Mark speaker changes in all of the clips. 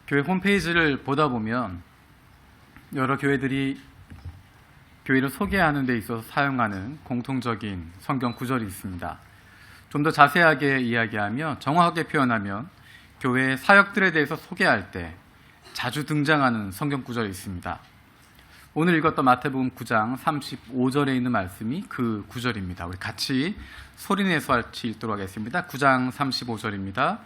Speaker 1: 교회 홈페이지를 보다 보면 여러 교회들이 교회를 소개하는 데 있어서 사용하는 공통적인 성경 구절이 있습니다. 좀 더 자세하게 이야기하며 정확하게 표현하면 교회의 사역들에 대해서 소개할 때 자주 등장하는 성경 구절이 있습니다. 오늘 읽었던 마태복음 9장 35절에 있는 말씀이 그 구절입니다. 우리 같이 소리내서 같이 읽도록 하겠습니다. 9장 35절입니다.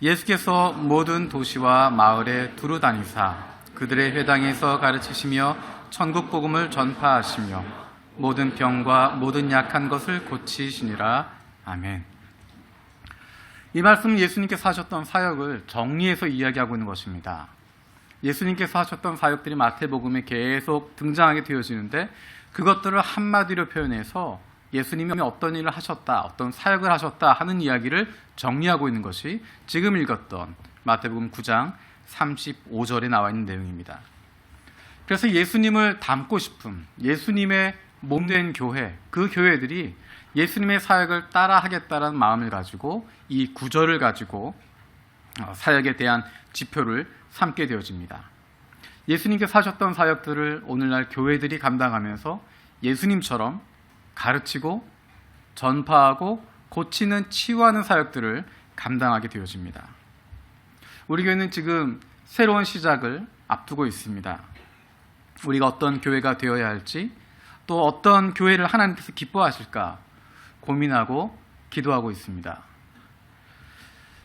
Speaker 1: 예수께서 모든 도시와 마을에 두루 다니사 그들의 회당에서 가르치시며 천국 복음을 전파하시며 모든 병과 모든 약한 것을 고치시니라. 아멘. 이 말씀은 예수님께서 하셨던 사역을 정리해서 이야기하고 있는 것입니다. 예수님께서 하셨던 사역들이 마태복음에 계속 등장하게 되어지는데 그것들을 한마디로 표현해서 예수님이 어떤 일을 하셨다, 어떤 사역을 하셨다 하는 이야기를 정리하고 있는 것이 지금 읽었던 마태복음 9장 35절에 나와 있는 내용입니다. 그래서 예수님을 닮고 싶은 예수님의 몸된 교회, 그 교회들이 예수님의 사역을 따라하겠다는 마음을 가지고 이 구절을 가지고 사역에 대한 지표를 삼게 되어집니다. 예수님께서 하셨던 사역들을 오늘날 교회들이 감당하면서 예수님처럼 가르치고 전파하고 고치는 치유하는 사역들을 감당하게 되어집니다. 우리 교회는 지금 새로운 시작을 앞두고 있습니다. 우리가 어떤 교회가 되어야 할지 또 어떤 교회를 하나님께서 기뻐하실까 고민하고 기도하고 있습니다.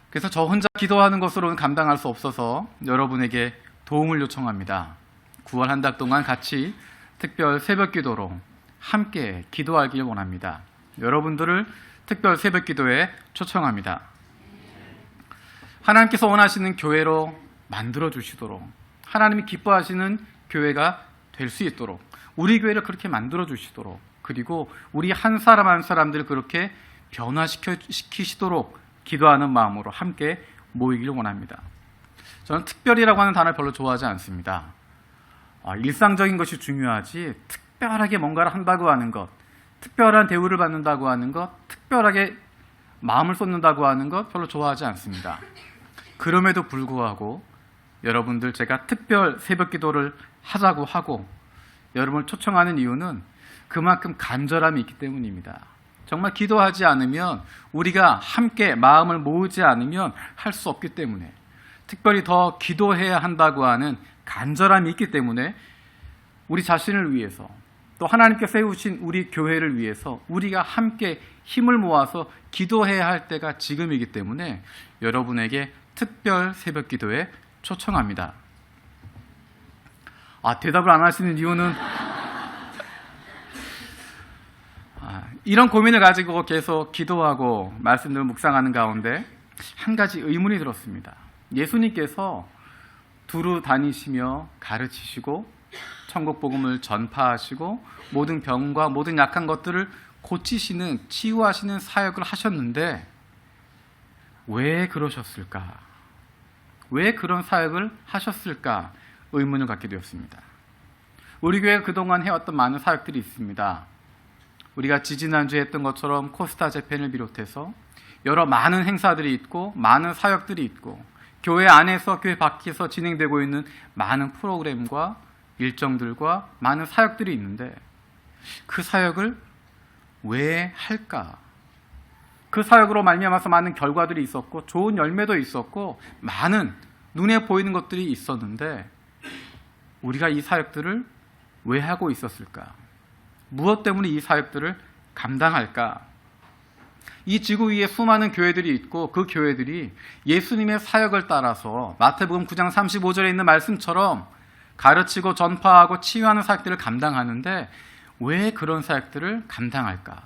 Speaker 1: 그래서 저 혼자 기도하는 것으로는 감당할 수 없어서 여러분에게 도움을 요청합니다. 9월 한 달 동안 같이 특별 새벽 기도로 함께 기도하길 원합니다. 여러분들을 특별 새벽 기도에 초청합니다. 하나님께서 원하시는 교회로 만들어 주시도록 하나님이 기뻐하시는 교회가 될 수 있도록 우리 교회를 그렇게 만들어 주시도록 그리고 우리 한 사람 한 사람들을 그렇게 변화시키시도록 기도하는 마음으로 함께 모이기를 원합니다. 저는 특별이라고 하는 단어를 별로 좋아하지 않습니다. 일상적인 것이 중요하지 특별하게 뭔가를 한다고 하는 것, 특별한 대우를 받는다고 하는 것, 특별하게 마음을 쏟는다고 하는 것 별로 좋아하지 않습니다. 그럼에도 불구하고 여러분들 제가 특별 새벽 기도를 하자고 하고 여러분을 초청하는 이유는 그만큼 간절함이 있기 때문입니다. 정말 기도하지 않으면 우리가 함께 마음을 모으지 않으면 할 수 없기 때문에 특별히 더 기도해야 한다고 하는 간절함이 있기 때문에 우리 자신을 위해서 또 하나님께 세우신 우리 교회를 위해서 우리가 함께 힘을 모아서 기도해야 할 때가 지금이기 때문에 여러분에게 특별 새벽 기도에 초청합니다. 대답을 안 하시는 이유는 이런 고민을 가지고 계속 기도하고 말씀들을 묵상하는 가운데 한 가지 의문이 들었습니다. 예수님께서 두루 다니시며 가르치시고 천국 복음을 전파하시고 모든 병과 모든 약한 것들을 고치시는 치유하시는 사역을 하셨는데 왜 그러셨을까? 왜 그런 사역을 하셨을까? 의문을 갖게 되었습니다. 우리 교회가 그동안 해왔던 많은 사역들이 있습니다. 우리가 지지난주에 했던 것처럼 코스타 재팬을 비롯해서 여러 많은 행사들이 있고 많은 사역들이 있고 교회 안에서 교회 밖에서 진행되고 있는 많은 프로그램과 일정들과 많은 사역들이 있는데 그 사역을 왜 할까? 그 사역으로 말미암아서 많은 결과들이 있었고 좋은 열매도 있었고 많은 눈에 보이는 것들이 있었는데 우리가 이 사역들을 왜 하고 있었을까? 무엇 때문에 이 사역들을 감당할까? 이 지구 위에 수많은 교회들이 있고 그 교회들이 예수님의 사역을 따라서 마태복음 9장 35절에 있는 말씀처럼 가르치고 전파하고 치유하는 사역들을 감당하는데 왜 그런 사역들을 감당할까?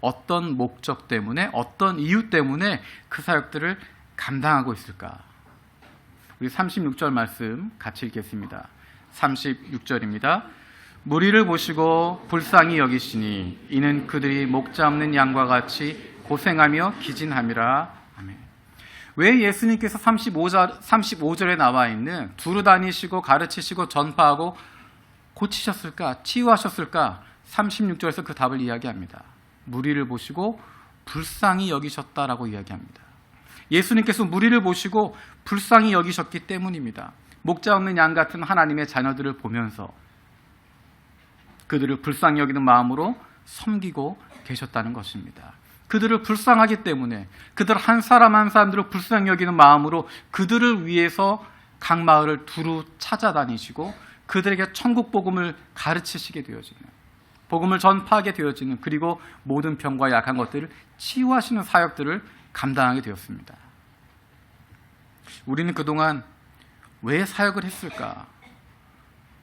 Speaker 1: 어떤 목적 때문에 어떤 이유 때문에 그 사역들을 감당하고 있을까? 우리 36절 말씀 같이 읽겠습니다. 36절입니다. 무리를 보시고 불쌍히 여기시니 이는 그들이 목자 없는 양과 같이 고생하며 기진함이라. 아멘. 왜 예수님께서 35절에 나와 있는 두루 다니시고 가르치시고 전파하고 고치셨을까? 치유하셨을까? 36절에서 그 답을 이야기합니다. 무리를 보시고 불쌍히 여기셨다라고 이야기합니다. 예수님께서 무리를 보시고 불쌍히 여기셨기 때문입니다. 목자 없는 양 같은 하나님의 자녀들을 보면서 그들을 불쌍히 여기는 마음으로 섬기고 계셨다는 것입니다. 그들을 불쌍하기 때문에 그들 한 사람 한 사람들을 불쌍히 여기는 마음으로 그들을 위해서 각 마을을 두루 찾아다니시고 그들에게 천국 복음을 가르치시게 되어지는, 복음을 전파하게 되어지는, 그리고 모든 병과 약한 것들을 치유하시는 사역들을 감당하게 되었습니다. 우리는 그동안 왜 사역을 했을까?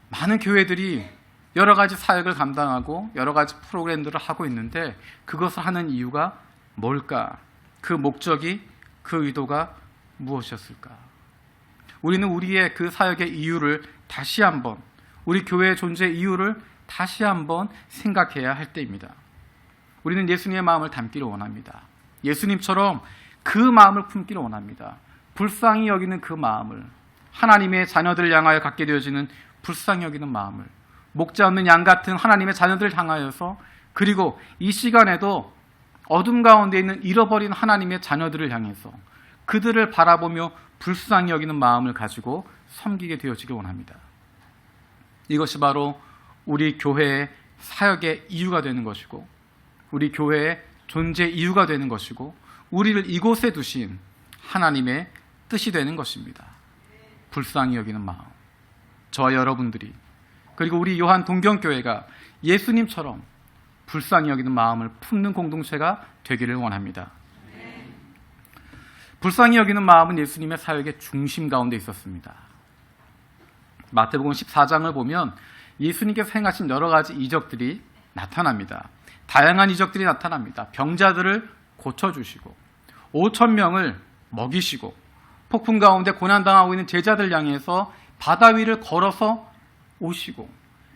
Speaker 1: 많은 교회들이 여러 가지 사역을 감당하고 여러 가지 프로그램들을 하고 있는데 그것을 하는 이유가 뭘까? 그 목적이, 그 의도가 무엇이었을까? 우리는 우리의 그 사역의 이유를 다시 한번, 우리 교회의 존재의 이유를 다시 한번 생각해야 할 때입니다. 우리는 예수님의 마음을 담기를 원합니다. 예수님처럼 그 마음을 품기를 원합니다. 불쌍히 여기는 그 마음을, 하나님의 자녀들을 향하여 갖게 되어지는 불쌍히 여기는 마음을, 목자 없는 양 같은 하나님의 자녀들을 향하여서, 그리고 이 시간에도 어둠 가운데 있는 잃어버린 하나님의 자녀들을 향해서 그들을 바라보며 불쌍히 여기는 마음을 가지고 섬기게 되어지길 원합니다. 이것이 바로 우리 교회의 사역의 이유가 되는 것이고, 우리 교회의 존재 이유가 되는 것이고, 우리를 이곳에 두신 하나님의 뜻이 되는 것입니다. 불쌍히 여기는 마음. 저와 여러분들이, 그리고 우리 요한 동경교회가 예수님처럼 불쌍히 여기는 마음을 품는 공동체가 되기를 원합니다. 불쌍히 여기는 마음은 예수님의 사역의 중심 가운데 있었습니다. 마태복음 14장을 보면 예수님께서 행하신 여러 가지 이적들이 나타납니다. 다양한 이적들이 나타납니다. 병자들을 고쳐주시고 5,000명을 먹이시고 폭풍 가운데 고난당하고 있는 제자들 향해서 바다 위를 걸어서 오시고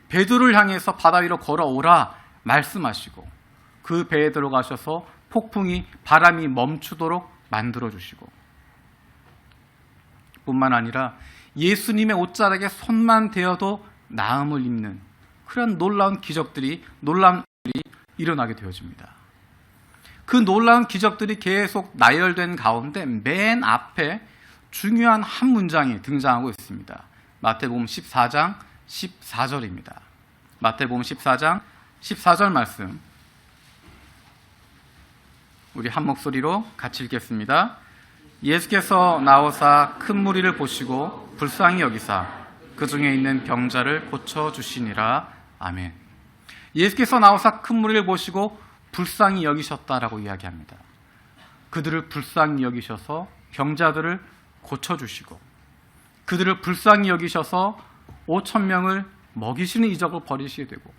Speaker 1: 베드로를 향해서 바다 위로 걸어오라 말씀하시고 그 배에 들어가셔서 폭풍이, 바람이 멈추도록 만들어주시고, 뿐만 아니라 예수님의 옷자락에 손만 대어도 나음을 입는 그런 놀라운 기적들이, 놀라운 일이 일어나게 되어집니다. 그 놀라운 기적들이 계속 나열된 가운데 맨 앞에 중요한 한 문장이 등장하고 있습니다. 마태복음 14장 14절입니다. 마태복음 14장 14절 말씀, 우리 한 목소리로 같이 읽겠습니다. 예수께서 나오사 큰 무리를 보시고 불쌍히 여기사 그 중에 있는 병자를 고쳐주시니라. 아멘. 예수께서 나오사 큰 무리를 보시고 불쌍히 여기셨다라고 이야기합니다. 그들을 불쌍히 여기셔서 병자들을 고쳐주시고, 그들을 불쌍히 여기셔서 5,000명을 먹이시는 이적을 벌이시게 되고,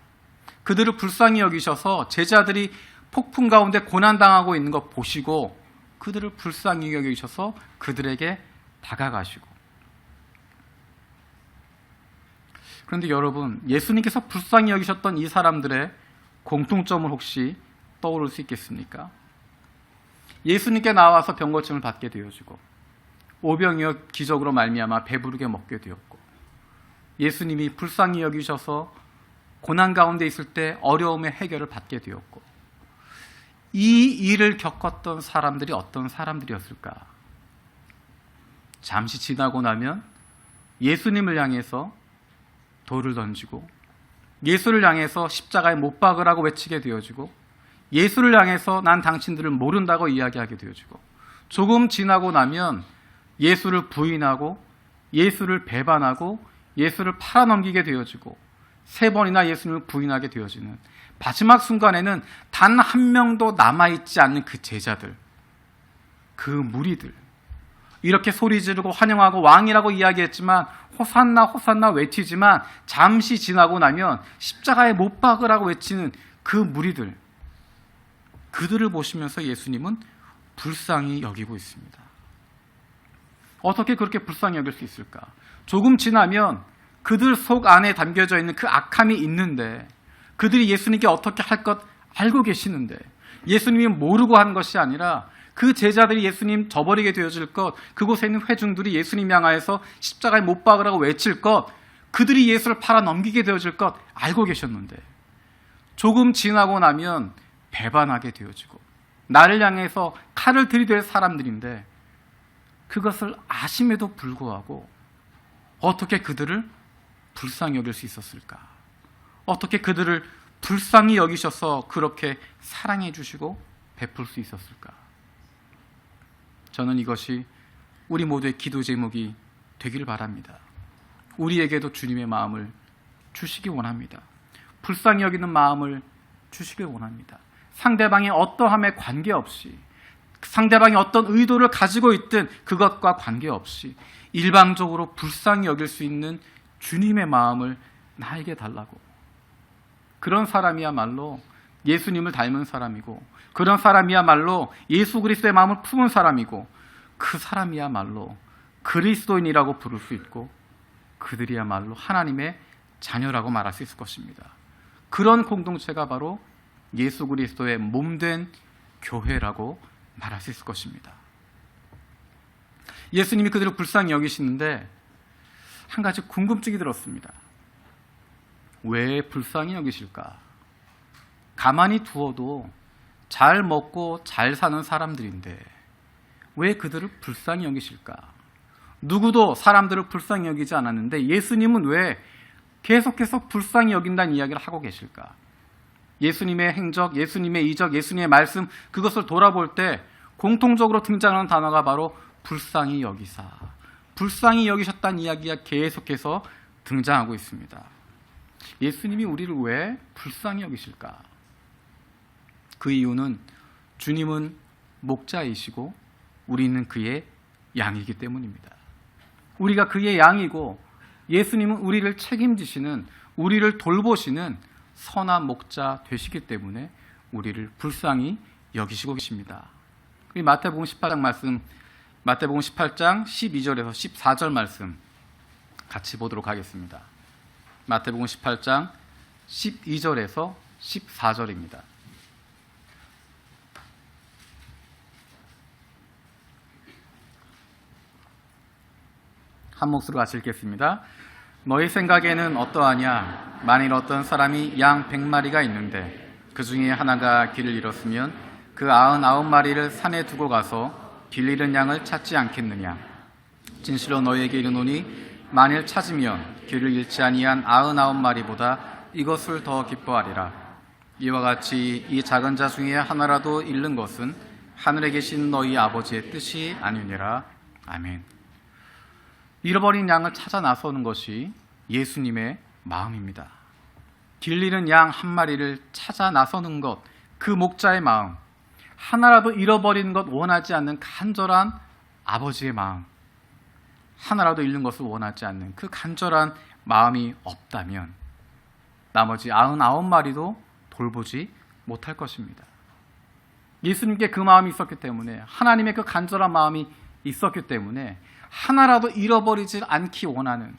Speaker 1: 그들을 불쌍히 여기셔서 제자들이 폭풍 가운데 고난당하고 있는 것 보시고 그들을 불쌍히 여기셔서 그들에게 다가가시고. 그런데 여러분, 예수님께서 불쌍히 여기셨던 이 사람들의 공통점을 혹시 떠오를 수 있겠습니까? 예수님께 나와서 병고침을 받게 되어지고 오병이어 기적으로 말미암아 배부르게 먹게 되었고, 예수님이 불쌍히 여기셔서 고난 가운데 있을 때 어려움의 해결을 받게 되었고, 이 일을 겪었던 사람들이 어떤 사람들이었을까? 잠시 지나고 나면 예수님을 향해서 돌을 던지고, 예수를 향해서 십자가에 못 박으라고 외치게 되어지고, 예수를 향해서 난 당신들을 모른다고 이야기하게 되어지고, 조금 지나고 나면 예수를 부인하고 예수를 배반하고 예수를 팔아넘기게 되어지고 3번이나 예수님을 부인하게 되어지는, 마지막 순간에는 단 한 명도 남아있지 않는 그 제자들, 그 무리들, 이렇게 소리 지르고 환영하고 왕이라고 이야기했지만 호산나 호산나 외치지만 잠시 지나고 나면 십자가에 못 박으라고 외치는 그 무리들, 그들을 보시면서 예수님은 불쌍히 여기고 있습니다. 어떻게 그렇게 불쌍히 여길 수 있을까? 조금 지나면 그들 속 안에 담겨져 있는 그 악함이 있는데, 그들이 예수님께 어떻게 할 것 알고 계시는데, 예수님이 모르고 한 것이 아니라 그 제자들이 예수님 저버리게 되어질 것, 그곳에 있는 회중들이 예수님 향하여서 십자가에 못 박으라고 외칠 것, 그들이 예수를 팔아 넘기게 되어질 것 알고 계셨는데, 조금 지나고 나면 배반하게 되어지고 나를 향해서 칼을 들이댈 사람들인데 그것을 아심에도 불구하고 어떻게 그들을 불쌍히 여길 수 있었을까? 어떻게 그들을 불쌍히 여기셔서 그렇게 사랑해 주시고 베풀 수 있었을까? 저는 이것이 우리 모두의 기도 제목이 되기를 바랍니다. 우리에게도 주님의 마음을 주시기 원합니다. 불쌍히 여기는 마음을 주시길 원합니다. 상대방의 어떠함에 관계없이, 상대방이 어떤 의도를 가지고 있든 그것과 관계없이 일방적으로 불쌍히 여길 수 있는 주님의 마음을 나에게 달라고. 그런 사람이야말로 예수님을 닮은 사람이고, 그런 사람이야말로 예수 그리스도의 마음을 품은 사람이고, 그 사람이야말로 그리스도인이라고 부를 수 있고, 그들이야말로 하나님의 자녀라고 말할 수 있을 것입니다. 그런 공동체가 바로 예수 그리스도의 몸된 교회라고 말할 수 있을 것입니다. 예수님이 그들을 불쌍히 여기시는데 한 가지 궁금증이 들었습니다. 왜 불쌍히 여기실까? 가만히 두어도 잘 먹고 잘 사는 사람들인데 왜 그들을 불쌍히 여기실까? 누구도 사람들을 불쌍히 여기지 않았는데 예수님은 왜 계속해서 불쌍히 여긴다는 이야기를 하고 계실까? 예수님의 행적, 예수님의 이적, 예수님의 말씀, 그것을 돌아볼 때 공통적으로 등장하는 단어가 바로 불쌍히 여기사, 불쌍히 여기셨다는 이야기가 계속해서 등장하고 있습니다. 예수님이 우리를 왜 불쌍히 여기실까? 그 이유는 주님은 목자이시고 우리는 그의 양이기 때문입니다. 우리가 그의 양이고 예수님은 우리를 책임지시는, 우리를 돌보시는 선한 목자 되시기 때문에 우리를 불쌍히 여기시고 계십니다. 마태복음 18장 말씀, 마태복음 18장 12절에서 14절 말씀 같이 보도록 하겠습니다. 마태복음 18장 12절에서 14절입니다. 한 목소리로 같이 읽겠습니다. 너희 생각에는 어떠하냐? 만일 어떤 사람이 양 100마리가 있는데 그 중에 하나가 길을 잃었으면 그 99마리를 산에 두고 가서 길 잃은 양을 찾지 않겠느냐? 진실로 너희에게 이르노니 만일 찾으면 길을 잃지 아니한 99마리보다 이것을 더 기뻐하리라. 이와 같이 이 작은 자 중에 하나라도 잃는 것은 하늘에 계신 너희 아버지의 뜻이 아니니라. 아멘. 잃어버린 양을 찾아 나서는 것이 예수님의 마음입니다. 길 잃은 양 한 마리를 찾아 나서는 것, 그 목자의 마음, 하나라도 잃어버린 것 원하지 않는 간절한 아버지의 마음, 하나라도 잃는 것을 원하지 않는 그 간절한 마음이 없다면 나머지 99마리도 돌보지 못할 것입니다. 예수님께 그 마음이 있었기 때문에, 하나님의 그 간절한 마음이 있었기 때문에 하나라도 잃어버리지 않기 원하는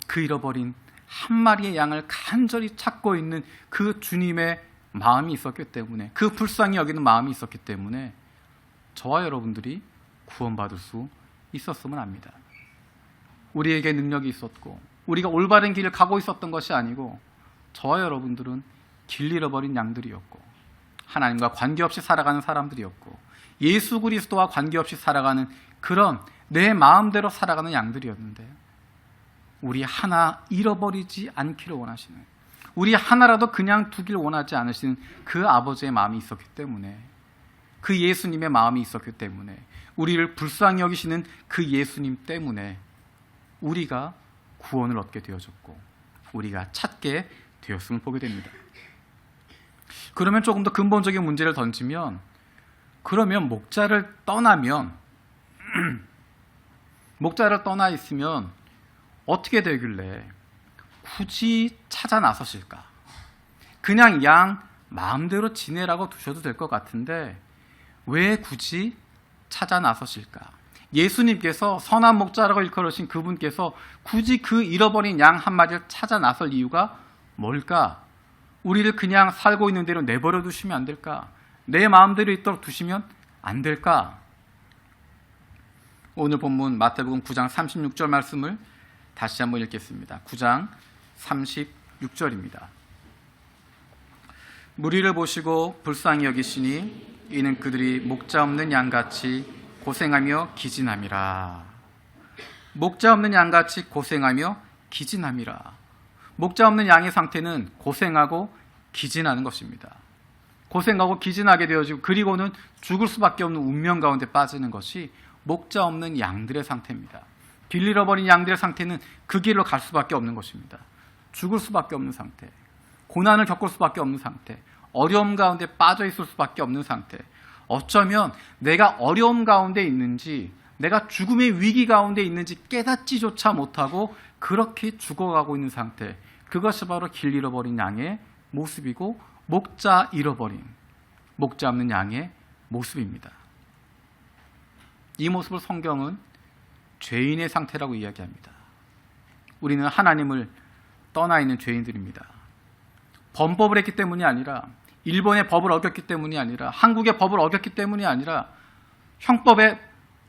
Speaker 1: 그 잃어버린 한 마리의 양을 간절히 찾고 있는 그 주님의 마음이 있었기 때문에, 그 불쌍히 여기는 마음이 있었기 때문에 저와 여러분들이 구원받을 수 있었으면 합니다. 우리에게 능력이 있었고 우리가 올바른 길을 가고 있었던 것이 아니고 저와 여러분들은 길 잃어버린 양들이었고 하나님과 관계없이 살아가는 사람들이었고 예수 그리스도와 관계없이 살아가는 그런 내 마음대로 살아가는 양들이었는데 우리 하나 잃어버리지 않기를 원하시는, 우리 하나라도 그냥 두길 원하지 않으시는 그 아버지의 마음이 있었기 때문에, 그 예수님의 마음이 있었기 때문에, 우리를 불쌍히 여기시는 그 예수님 때문에 우리가 구원을 얻게 되어졌고 우리가 찾게 되었음을 보게 됩니다. 그러면 조금 더 근본적인 문제를 던지면, 그러면 목자를 떠나면 목자를 떠나 있으면 어떻게 되길래 굳이 찾아 나서실까? 그냥 양 마음대로 지내라고 두셔도 될 것 같은데 왜 굳이 찾아 나서실까? 예수님께서 선한 목자라고 일컬으신 그분께서 굳이 그 잃어버린 양 한 마리를 찾아 나설 이유가 뭘까? 우리를 그냥 살고 있는 대로 내버려 두시면 안 될까? 내 마음대로 있도록 두시면 안 될까? 오늘 본문 마태복음 9장 36절 말씀을 다시 한번 읽겠습니다. 9장 36절입니다. 무리를 보시고 불쌍히 여기시니 이는 그들이 목자 없는 양같이 고생하며 기진함이라. 목자 없는 양같이 고생하며 기진함이라. 목자 없는 양의 상태는 고생하고 기진하는 것입니다. 고생하고 기진하게 되어지고 그리고는 죽을 수밖에 없는 운명 가운데 빠지는 것이 목자 없는 양들의 상태입니다. 길 잃어버린 양들의 상태는 그 길로 갈 수밖에 없는 것입니다. 죽을 수밖에 없는 상태, 고난을 겪을 수밖에 없는 상태, 어려움 가운데 빠져 있을 수밖에 없는 상태, 어쩌면 내가 어려움 가운데 있는지, 내가 죽음의 위기 가운데 있는지 깨닫지조차 못하고 그렇게 죽어가고 있는 상태, 그것이 바로 길 잃어버린 양의 모습이고 목자 잃어버린, 목자 없는 양의 모습입니다. 이 모습을 성경은 죄인의 상태라고 이야기합니다. 우리는 하나님을 떠나 있는 죄인들입니다. 범법을 했기 때문이 아니라, 일본의 법을 어겼기 때문이 아니라, 한국의 법을 어겼기 때문이 아니라, 형법에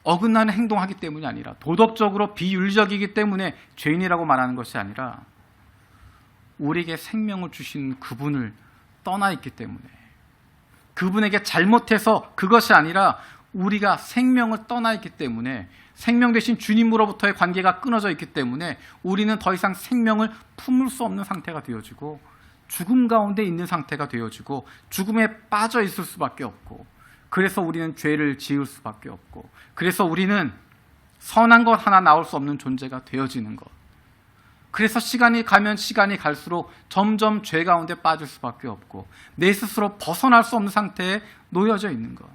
Speaker 1: 어긋나는 행동하기 때문이 아니라, 도덕적으로 비윤리적이기 때문에 죄인이라고 말하는 것이 아니라, 우리에게 생명을 주신 그분을 떠나 있기 때문에, 그분에게 잘못해서 그것이 아니라 우리가 생명을 떠나 있기 때문에, 생명 대신 주님으로부터의 관계가 끊어져 있기 때문에 우리는 더 이상 생명을 품을 수 없는 상태가 되어지고 죽음 가운데 있는 상태가 되어지고 죽음에 빠져 있을 수밖에 없고, 그래서 우리는 죄를 지을 수밖에 없고, 그래서 우리는 선한 것 하나 나올 수 없는 존재가 되어지는 것, 그래서 시간이 가면 시간이 갈수록 점점 죄 가운데 빠질 수밖에 없고 내 스스로 벗어날 수 없는 상태에 놓여져 있는 것,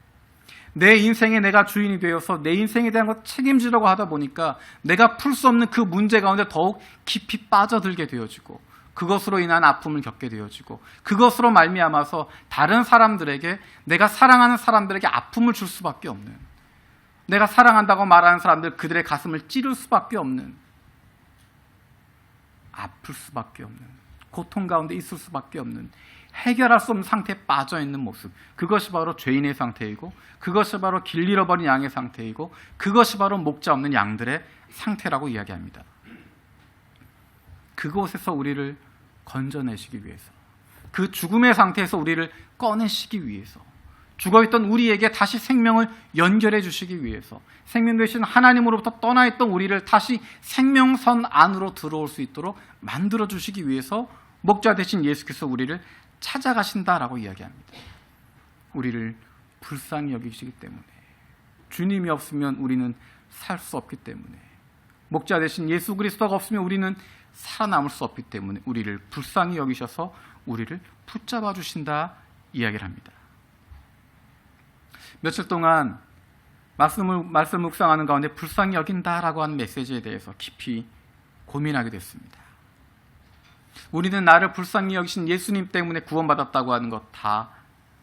Speaker 1: 내 인생에 내가 주인이 되어서 내 인생에 대한 것 책임지려고 하다 보니까 내가 풀 수 없는 그 문제 가운데 더욱 깊이 빠져들게 되어지고, 그것으로 인한 아픔을 겪게 되어지고, 그것으로 말미암아서 다른 사람들에게, 내가 사랑하는 사람들에게 아픔을 줄 수밖에 없는, 내가 사랑한다고 말하는 사람들 그들의 가슴을 찌를 수밖에 없는, 아플 수밖에 없는, 고통 가운데 있을 수밖에 없는, 해결할 수 없는 상태에 빠져있는 모습, 그것이 바로 죄인의 상태이고, 그것이 바로 길 잃어버린 양의 상태이고, 그것이 바로 목자 없는 양들의 상태라고 이야기합니다. 그곳에서 우리를 건져내시기 위해서, 그 죽음의 상태에서 우리를 꺼내시기 위해서, 죽어있던 우리에게 다시 생명을 연결해 주시기 위해서, 생명 되신 하나님으로부터 떠나있던 우리를 다시 생명선 안으로 들어올 수 있도록 만들어 주시기 위해서 목자 되신 예수께서 우리를 찾아가신다라고 이야기합니다. 우리를 불쌍히 여기시기 때문에, 주님이 없으면 우리는 살 수 없기 때문에, 목자 되신 예수 그리스도가 없으면 우리는 살아남을 수 없기 때문에 우리를 불쌍히 여기셔서 우리를 붙잡아 주신다 이야기를 합니다. 며칠 동안 말씀 묵상하는 가운데 불쌍히 여긴다라고 하는 메시지에 대해서 깊이 고민하게 됐습니다. 우리는 나를 불쌍히 여기신 예수님 때문에 구원받았다고 하는 것 다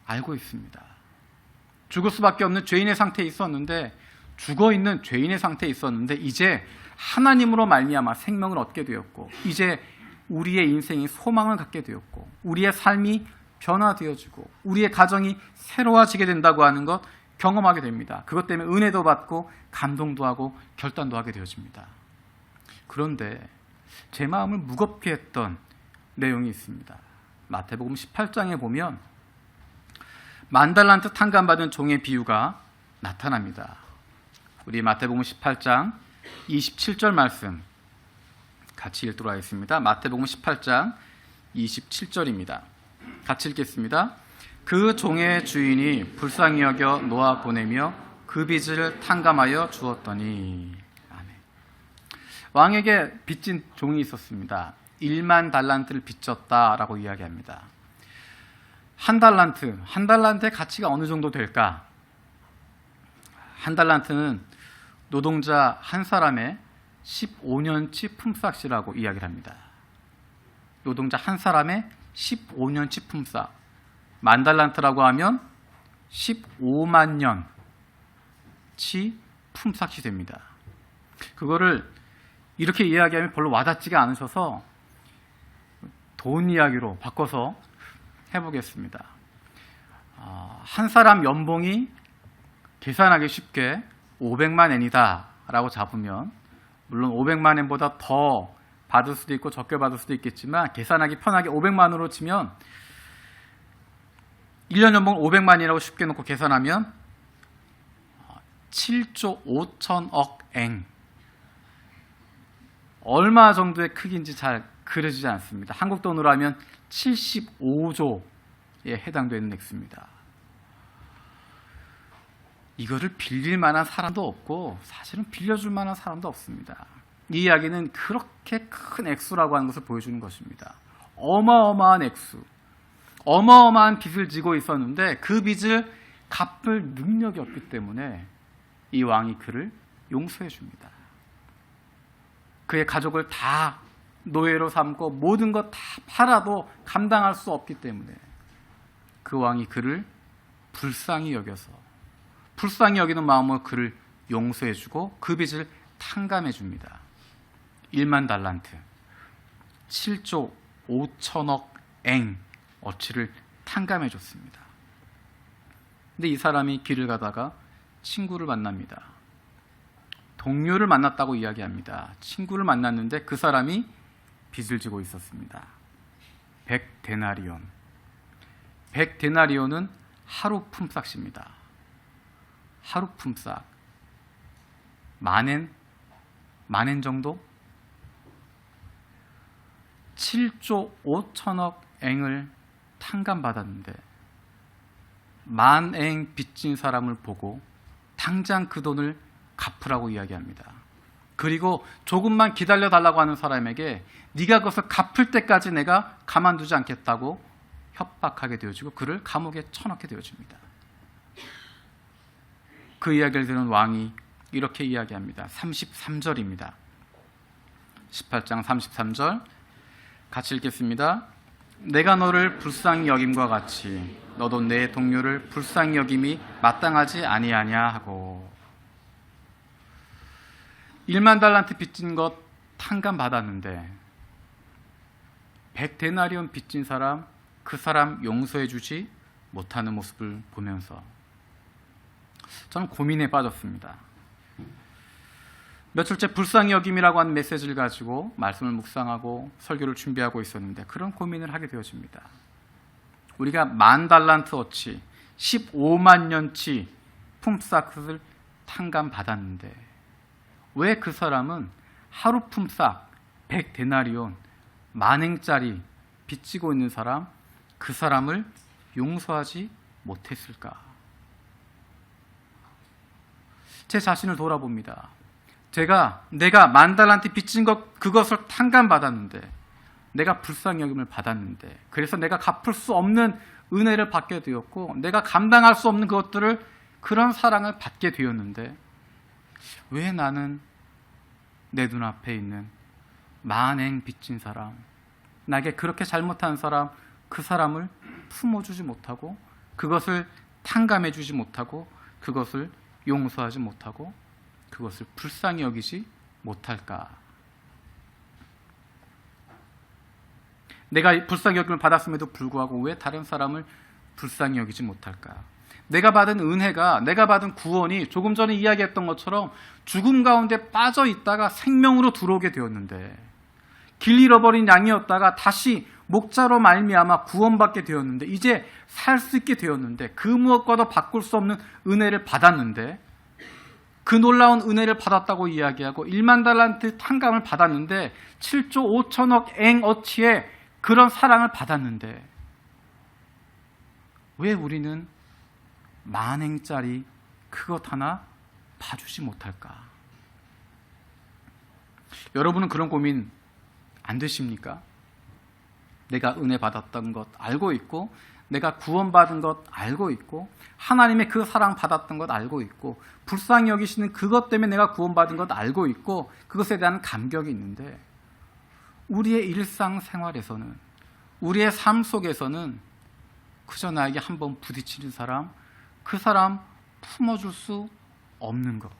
Speaker 1: 알고 있습니다. 죽을 수밖에 없는 죄인의 상태에 있었는데, 죽어있는 죄인의 상태에 있었는데 이제 하나님으로 말미암아 생명을 얻게 되었고, 이제 우리의 인생이 소망을 갖게 되었고, 우리의 삶이 변화되어지고 우리의 가정이 새로워지게 된다고 하는 것 경험하게 됩니다. 그것 때문에 은혜도 받고 감동도 하고 결단도 하게 되어집니다. 그런데 제 마음을 무겁게 했던 내용이 있습니다. 마태복음 18장에 보면 만달란트 탕감받은 종의 비유가 나타납니다. 우리 마태복음 18장 27절 말씀 같이 읽도록 하겠습니다. 마태복음 18장 27절입니다. 같이 읽겠습니다. 그 종의 주인이 불쌍히 여겨 놓아 보내며 그 빚을 탕감하여 주었더니. 아멘. 왕에게 빚진 종이 있었습니다. 1만 달란트를 빚졌다라고 이야기합니다. 한 달란트의 가치가 어느 정도 될까? 한 달란트는 노동자 한 사람의 15년치 품삯이라고 이야기를 합니다. 노동자 한 사람의 15년치 품삯. 만 달란트라고 하면 15만 년치 품삯이 됩니다. 그거를 이렇게 이야기하면 별로 와닿지가 않으셔서 돈 이야기로 바꿔서 해보겠습니다. 한 사람 연봉이 계산하기 쉽게 500만 엔이다 라고 잡으면, 물론 500만 엔보다 더 받을 수도 있고 적게 받을 수도 있겠지만 계산하기 편하게 500만으로 치면 1년 연봉 500만이라고 쉽게 놓고 계산하면 7조 5천억 eng. 얼마 정도의 크기인지 잘 그려지지 않습니다. 한국 돈으로 하면 75조에 해당되는 액수입니다. 이거를 빌릴 만한 사람도 없고 사실은 빌려줄 만한 사람도 없습니다. 이 이야기는 그렇게 큰 액수라고 하는 것을 보여주는 것입니다. 어마어마한 액수, 어마어마한 빚을 지고 있었는데 그 빚을 갚을 능력이 없기 때문에 이 왕이 그를 용서해 줍니다. 그의 가족을 다 노예로 삼고 모든 것 다 팔아도 감당할 수 없기 때문에 그 왕이 그를 불쌍히 여겨서 불쌍히 여기는 마음으로 그를 용서해 주고 그 빚을 탕감해 줍니다. 1만 달란트, 7조 5천억 eng 어치를 탕감해 줬습니다. 근데 이 사람이 길을 가다가 친구를 만납니다. 동료를 만났다고 이야기합니다. 친구를 만났는데 그 사람이 빚을 지고 있었습니다. 100데나리온. 100데나리온은 하루 품삯입니다. 하루 품삯. 만엔 정도? 7조 5천억 eng을 탕감받았는데 만eng 빚진 사람을 보고 당장 그 돈을 갚으라고 이야기합니다. 그리고 조금만 기다려달라고 하는 사람에게 네가 그것을 갚을 때까지 내가 가만두지 않겠다고 협박하게 되어지고 그를 감옥에 쳐넣게 되어집니다. 그 이야기를 들은 왕이 이렇게 이야기합니다. 33절입니다. 18장 33절 같이 읽겠습니다. 내가 너를 불쌍히 여김과 같이 너도 내 동료를 불쌍히 여김이 마땅하지 아니하냐 하고 1만 달란트 빚진 것 탕감 받았는데 100데나리온 빚진 사람 그 사람 용서해 주지 못하는 모습을 보면서 저는 고민에 빠졌습니다. 며칠째 불쌍히 여김이라고 하는 메시지를 가지고 말씀을 묵상하고 설교를 준비하고 있었는데 그런 고민을 하게 되어집니다. 우리가 1만 달란트 어치 15만 년치 품삯을 탕감 받았는데 왜 그 사람은 하루 품삯 100데나리온 만행짜리 빚지고 있는 사람 그 사람을 용서하지 못했을까? 제 자신을 돌아봅니다. 내가 1만 달란트 빚진 것 그것을 탕감받았는데 내가 불쌍히 여김을 받았는데 그래서 내가 갚을 수 없는 은혜를 받게 되었고 내가 감당할 수 없는 그것들을 그런 사랑을 받게 되었는데 왜 나는 내 눈앞에 있는 만행 빚진 사람 나에게 그렇게 잘못한 사람 그 사람을 품어주지 못하고 그것을 탕감해주지 못하고 그것을 용서하지 못하고 그것을 불쌍히 여기지 못할까? 내가 불쌍히 여김을 받았음에도 불구하고 왜 다른 사람을 불쌍히 여기지 못할까? 내가 받은 은혜가 내가 받은 구원이 조금 전에 이야기했던 것처럼 죽음 가운데 빠져 있다가 생명으로 들어오게 되었는데 길 잃어버린 양이었다가 다시 목자로 말미암아 구원받게 되었는데 이제 살 수 있게 되었는데 그 무엇과도 바꿀 수 없는 은혜를 받았는데 그 놀라운 은혜를 받았다고 이야기하고 1만 달란트 탕감을 받았는데 7조 5천억 eng 어치의 그런 사랑을 받았는데 왜 우리는 만행짜리 그것 하나 봐주지 못할까? 여러분은 그런 고민 안 되십니까? 내가 은혜 받았던 것 알고 있고 내가 구원받은 것 알고 있고 하나님의 그 사랑 받았던 것 알고 있고 불쌍히 여기시는 그것 때문에 내가 구원받은 것 알고 있고 그것에 대한 감격이 있는데 우리의 일상생활에서는 우리의 삶 속에서는 그저 나에게 한번 부딪히는 사람 그 사람 품어줄 수 없는 것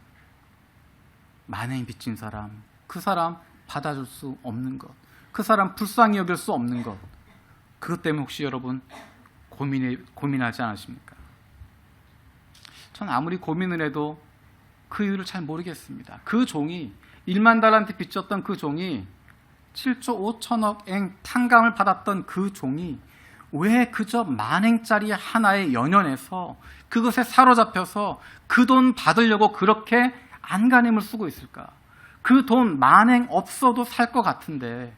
Speaker 1: 만행이 빚진 사람 그 사람 받아줄 수 없는 것 그 사람 불쌍히 여길 수 없는 것 그것 때문에 혹시 여러분 고민하지 않으십니까? 전 아무리 고민을 해도 그 이유를 잘 모르겠습니다. 그 종이 1만 달란트 빚졌던 그 종이 7조 5천억 eng 탕감을 받았던 그 종이 왜 그저 만행짜리 하나에 연연해서 그것에 사로잡혀서 그 돈 받으려고 그렇게 안간힘을 쓰고 있을까? 그 돈 만행 없어도 살 것 같은데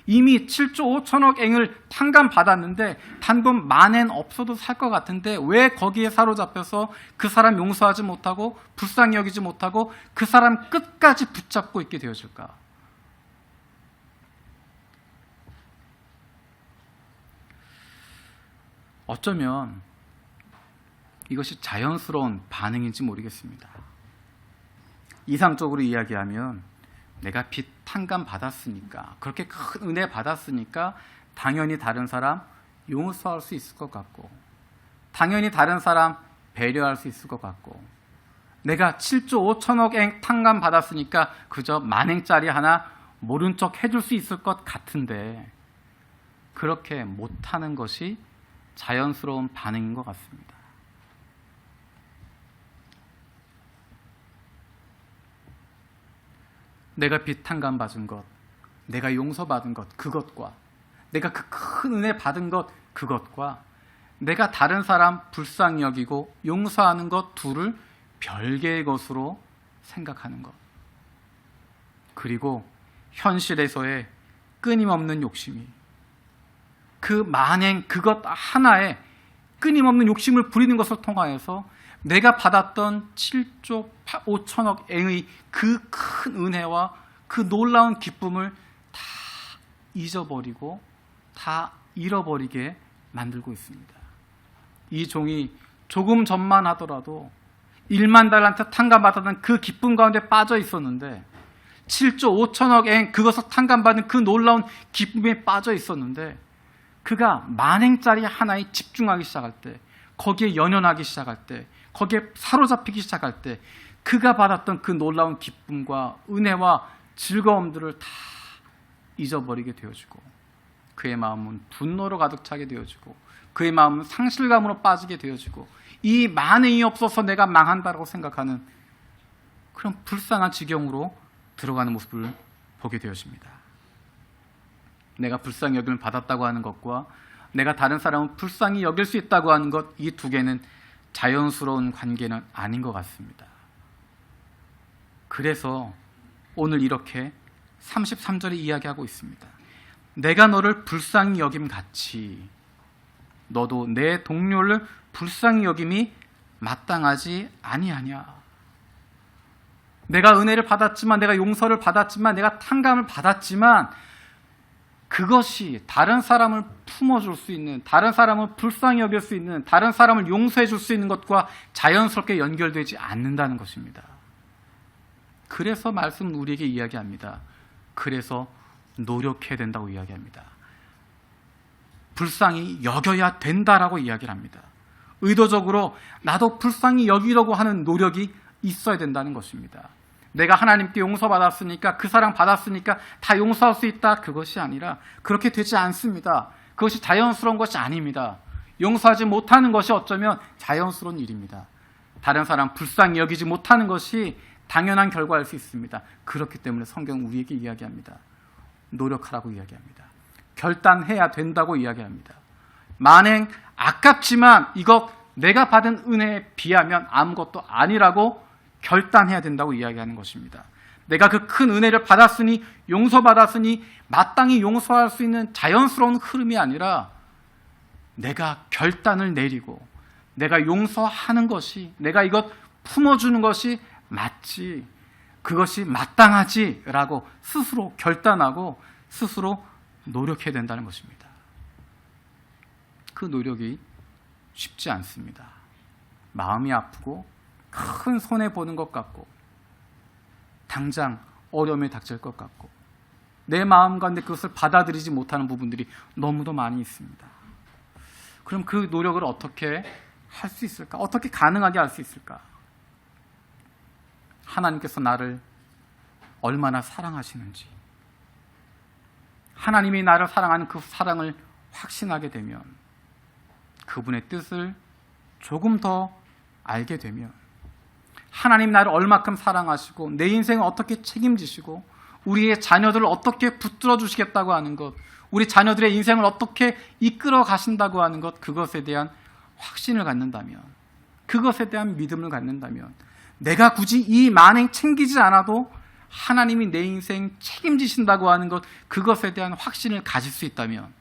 Speaker 1: 이미 7조 5천억 앵을 탕감받았는데 단돈 만엔 없어도 살 것 같은데 왜 거기에 사로잡혀서 그 사람 용서하지 못하고 불쌍히 여기지 못하고 그 사람 끝까지 붙잡고 있게 되어질까? 어쩌면 이것이 자연스러운 반응인지 모르겠습니다. 이상적으로 이야기하면 내가 빚 탕감 받았으니까, 그렇게 큰 은혜 받았으니까 당연히 다른 사람 용서할 수 있을 것 같고, 당연히 다른 사람 배려할 수 있을 것 같고, 내가 7조 5천억 엔 탕감 받았으니까 그저 만행짜리 하나 모른 척 해줄 수 있을 것 같은데 그렇게 못하는 것이 자연스러운 반응인 것 같습니다. 내가 빚 탕감 받은 것, 내가 용서받은 것, 그것과 내가 그 큰 은혜 받은 것, 그것과 내가 다른 사람 불쌍히 여기고 용서하는 것 둘을 별개의 것으로 생각하는 것, 그리고 현실에서의 끊임없는 욕심이 그 만행 그것 하나에 끊임없는 욕심을 부리는 것을 통하여서 내가 받았던 7조 5천억 앵의 그 큰 은혜와 그 놀라운 기쁨을 다 잊어버리고 다 잃어버리게 만들고 있습니다. 이 종이 조금 전만 하더라도 1만 달란트 탕감받았던 그 기쁨 가운데 빠져 있었는데 7조 5천억 엔 그것을 탕감받은 그 놀라운 기쁨에 빠져 있었는데 그가 만행짜리 하나에 집중하기 시작할 때, 거기에 연연하기 시작할 때, 거기에 사로잡히기 시작할 때 그가 받았던 그 놀라운 기쁨과 은혜와 즐거움들을 다 잊어버리게 되어지고 그의 마음은 분노로 가득 차게 되어지고 그의 마음은 상실감으로 빠지게 되어지고 이 만행이 없어서 내가 망한다고 생각하는 그런 불쌍한 지경으로 들어가는 모습을 보게 되어집니다. 내가 불쌍히 여김을 받았다고 하는 것과 내가 다른 사람을 불쌍히 여길 수 있다고 하는 것, 이 두 개는 자연스러운 관계는 아닌 것 같습니다. 그래서 오늘 이렇게 33절에 이야기하고 있습니다. 내가 너를 불쌍히 여김 같이 너도 내 동료를 불쌍히 여김이 마땅하지 아니하냐. 내가 은혜를 받았지만, 내가 용서를 받았지만, 내가 탕감을 받았지만 그것이 다른 사람을 품어줄 수 있는, 다른 사람을 불쌍히 여길 수 있는, 다른 사람을 용서해 줄 수 있는 것과 자연스럽게 연결되지 않는다는 것입니다. 그래서 말씀은 우리에게 이야기합니다. 그래서 노력해야 된다고 이야기합니다. 불쌍히 여겨야 된다라고 이야기를 합니다. 의도적으로 나도 불쌍히 여기려고 하는 노력이 있어야 된다는 것입니다. 내가 하나님께 용서받았으니까, 그 사랑 받았으니까 다 용서할 수 있다, 그것이 아니라 그렇게 되지 않습니다. 그것이 자연스러운 것이 아닙니다. 용서하지 못하는 것이 어쩌면 자연스러운 일입니다. 다른 사람 불쌍히 여기지 못하는 것이 당연한 결과일 수 있습니다. 그렇기 때문에 성경은 우리에게 이야기합니다. 노력하라고 이야기합니다. 결단해야 된다고 이야기합니다. 만행 아깝지만 이것 내가 받은 은혜에 비하면 아무것도 아니라고 결단해야 된다고 이야기하는 것입니다. 내가 그 큰 은혜를 받았으니, 용서받았으니 마땅히 용서할 수 있는 자연스러운 흐름이 아니라 내가 결단을 내리고 내가 용서하는 것이, 내가 이것 품어주는 것이 맞지, 그것이 마땅하지라고 스스로 결단하고 스스로 노력해야 된다는 것입니다. 그 노력이 쉽지 않습니다. 마음이 아프고 큰 손해보는 것 같고 당장 어려움에 닥칠 것 같고 내 마음 가운데 그것을 받아들이지 못하는 부분들이 너무도 많이 있습니다. 그럼 그 노력을 어떻게 할 수 있을까? 어떻게 가능하게 할 수 있을까? 하나님께서 나를 얼마나 사랑하시는지, 하나님이 나를 사랑하는 그 사랑을 확신하게 되면, 그분의 뜻을 조금 더 알게 되면, 하나님 나를 얼마큼 사랑하시고 내 인생을 어떻게 책임지시고 우리의 자녀들을 어떻게 붙들어 주시겠다고 하는 것, 우리 자녀들의 인생을 어떻게 이끌어 가신다고 하는 것, 그것에 대한 확신을 갖는다면, 그것에 대한 믿음을 갖는다면, 내가 굳이 이 만행 챙기지 않아도 하나님이 내 인생 책임지신다고 하는 것, 그것에 대한 확신을 가질 수 있다면,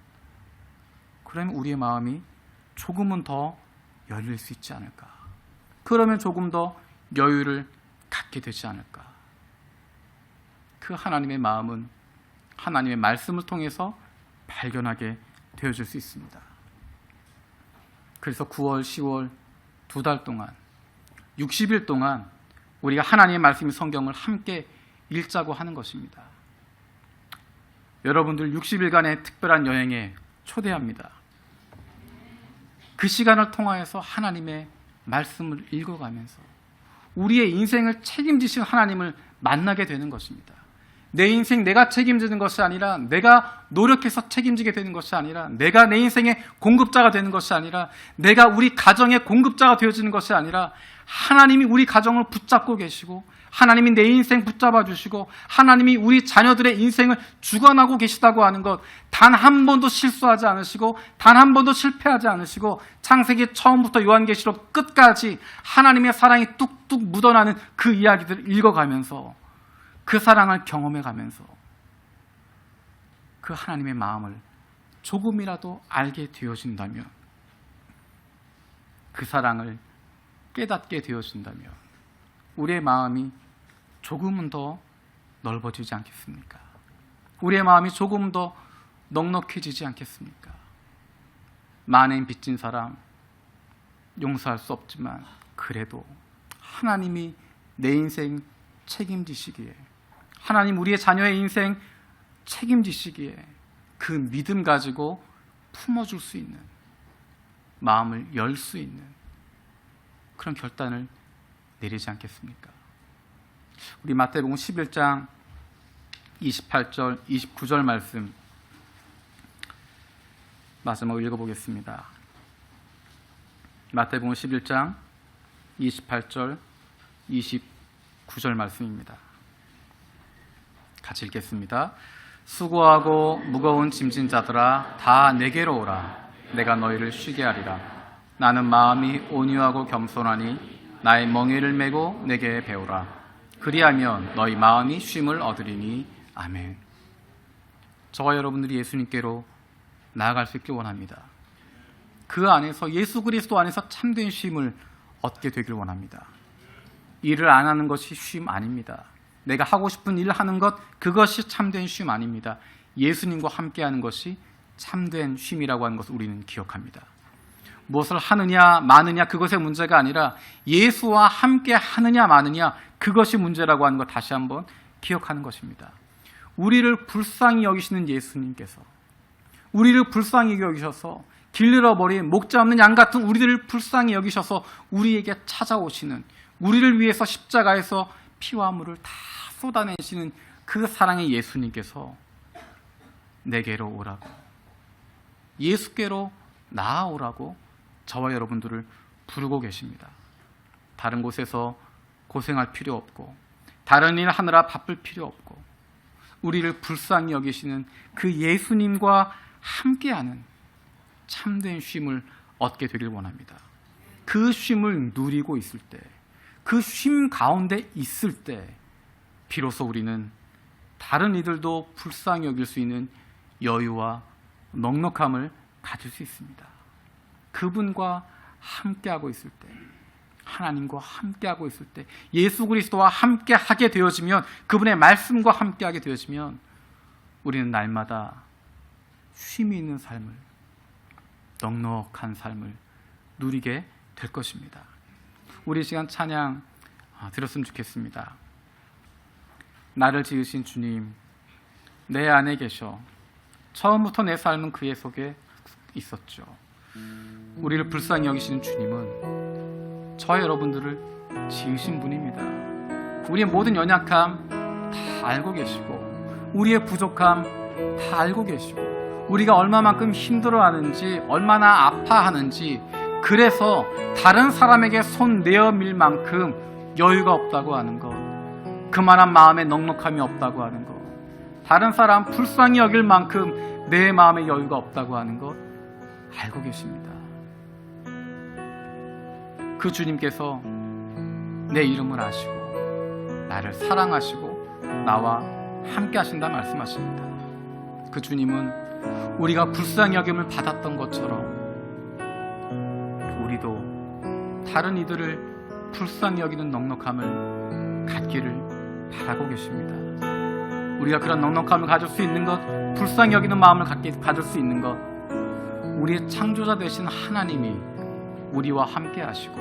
Speaker 1: 그러면 우리의 마음이 조금은 더 열릴 수 있지 않을까. 그러면 조금 더 여유를 갖게 되지 않을까. 그 하나님의 마음은 하나님의 말씀을 통해서 발견하게 되어질 수 있습니다. 그래서 9월, 10월 2달 동안 60일 동안 우리가 하나님의 말씀인 성경을 함께 읽자고 하는 것입니다. 여러분들 60일간의 특별한 여행에 초대합니다. 그 시간을 통하여서 하나님의 말씀을 읽어가면서 우리의 인생을 책임지신 하나님을 만나게 되는 것입니다. 내 인생 내가 책임지는 것이 아니라, 내가 노력해서 책임지게 되는 것이 아니라, 내가 내 인생의 공급자가 되는 것이 아니라, 내가 우리 가정의 공급자가 되어지는 것이 아니라, 하나님이 우리 가정을 붙잡고 계시고, 하나님이 내 인생 붙잡아 주시고, 하나님이 우리 자녀들의 인생을 주관하고 계시다고 하는 것, 단 한 번도 실수하지 않으시고, 단 한 번도 실패하지 않으시고, 창세기 처음부터 요한계시록 끝까지 하나님의 사랑이 뚝뚝 묻어나는 그 이야기들을 읽어가면서, 그 사랑을 경험해가면서 그 하나님의 마음을 조금이라도 알게 되어진다면, 그 사랑을 깨닫게 되어진다면 우리의 마음이 조금은 더 넓어지지 않겠습니까? 우리의 마음이 조금 더 넉넉해지지 않겠습니까? 만행 빚진 사람 용서할 수 없지만, 그래도 하나님이 내 인생 책임지시기에, 하나님 우리의 자녀의 인생 책임지시기에 그 믿음 가지고 품어줄 수 있는, 마음을 열 수 있는 그런 결단을 내리지 않겠습니까? 우리 마태복음 11장 28절, 29절 말씀 마지막으로 읽어보겠습니다. 마태복음 11장 28절, 29절 말씀입니다. 같이 읽겠습니다. 수고하고 무거운 짐진 자들아, 다 내게로 오라. 내가 너희를 쉬게 하리라. 나는 마음이 온유하고 겸손하니 나의 멍에를 메고 내게 배우라. 그리하면 너희 마음이 쉼을 얻으리니. 아멘. 저와 여러분들이 예수님께로 나아갈 수 있길 원합니다. 그 안에서, 예수 그리스도 안에서 참된 쉼을 얻게 되길 원합니다. 일을 안 하는 것이 쉼 아닙니다. 내가 하고 싶은 일을 하는 것, 그것이 참된 쉼 아닙니다. 예수님과 함께하는 것이 참된 쉼이라고 하는 것을 우리는 기억합니다. 무엇을 하느냐 마느냐 그것의 문제가 아니라 예수와 함께 하느냐 마느냐, 그것이 문제라고 하는 것 다시 한번 기억하는 것입니다. 우리를 불쌍히 여기시는 예수님께서, 우리를 불쌍히 여기셔서 길 잃어버린 목자 없는 양 같은 우리들을 불쌍히 여기셔서 우리에게 찾아오시는, 우리를 위해서 십자가에서 피와 물을 다 쏟아내시는 그 사랑의 예수님께서 내게로 오라고, 예수께로 나아오라고 저와 여러분들을 부르고 계십니다. 다른 곳에서 고생할 필요 없고, 다른 일 하느라 바쁠 필요 없고, 우리를 불쌍히 여기시는 그 예수님과 함께하는 참된 쉼을 얻게 되길 원합니다. 그 쉼을 누리고 있을 때, 그 쉼 가운데 있을 때 비로소 우리는 다른 이들도 불쌍히 여길 수 있는 여유와 넉넉함을 가질 수 있습니다. 그분과 함께하고 있을 때, 하나님과 함께하고 있을 때, 예수 그리스도와 함께하게 되어지면, 그분의 말씀과 함께하게 되어지면 우리는 날마다 쉼이 있는 삶을, 넉넉한 삶을 누리게 될 것입니다. 우리 시간 찬양 들었으면 좋겠습니다. 나를 지으신 주님, 내 안에 계셔. 처음부터 내 삶은 그의 속에 있었죠. 우리를 불쌍히 여기시는 주님은 저와 여러분들을 지으신 분입니다. 우리의 모든 연약함 다 알고 계시고, 우리의 부족함 다 알고 계시고, 우리가 얼마만큼 힘들어하는지, 얼마나 아파하는지, 그래서 다른 사람에게 손 내어밀 만큼 여유가 없다고 하는 것, 그만한 마음의 넉넉함이 없다고 하는 것, 다른 사람 불쌍히 여길 만큼 내 마음에 여유가 없다고 하는 것 알고 계십니다. 그 주님께서 내 이름을 아시고 나를 사랑하시고 나와 함께 하신다 말씀하십니다. 그 주님은 우리가 불쌍히 여김을 받았던 것처럼 우리도 다른 이들을 불쌍히 여기는 넉넉함을 갖기를 바라고 계십니다. 우리가 그런 넉넉함을 가질 수 있는 것, 불쌍히 여기는 마음을 가질 수 있는 것, 우리의 창조자 되신 하나님이 우리와 함께 하시고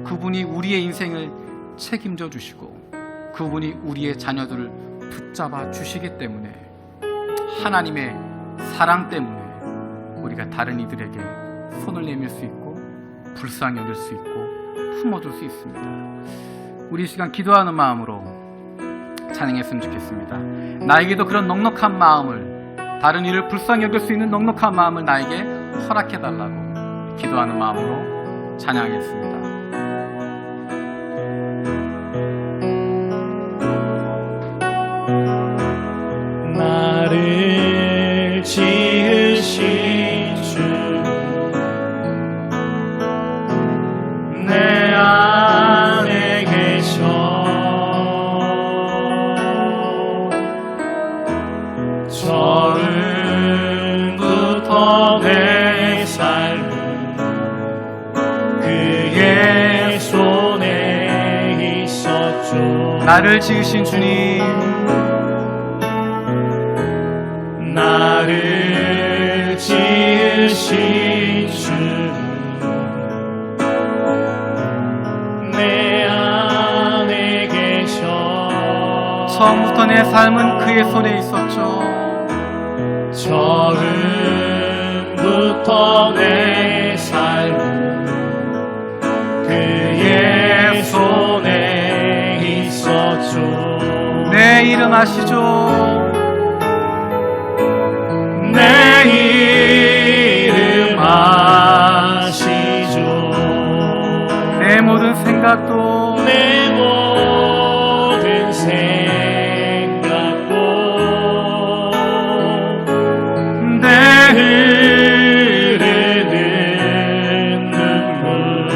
Speaker 1: 그분이 우리의 인생을 책임져 주시고 그분이 우리의 자녀들을 붙잡아 주시기 때문에, 하나님의 사랑 때문에 우리가 다른 이들에게 손을 내밀 수 있고 불쌍히 여길 수 있고 품어줄 수 있습니다. 우리 이 시간 기도하는 마음으로 찬양했으면 좋겠습니다. 나에게도 그런 넉넉한 마음을, 다른 이를 불쌍히 여길 수 있는 넉넉한 마음을 나에게 허락해달라고 기도하는 마음으로 찬양하겠습니다.
Speaker 2: 나를 지으신 주, 내 안에 계셔. 처음부터 내 삶은 그의 손에 있었죠.
Speaker 1: 나를 지으신 주님,
Speaker 2: 나를 지으신 주, 내 안에 계셔.
Speaker 1: 처음부터 내 삶은 그의 손에 있었죠.
Speaker 2: 처음부터 내 삶은 그의 손에 있었죠.
Speaker 1: 내 이름 아시죠?
Speaker 2: 내 이름 아시죠.
Speaker 1: 내 모든 생각도,
Speaker 2: 내 모든 생각도, 내 흐르는 눈물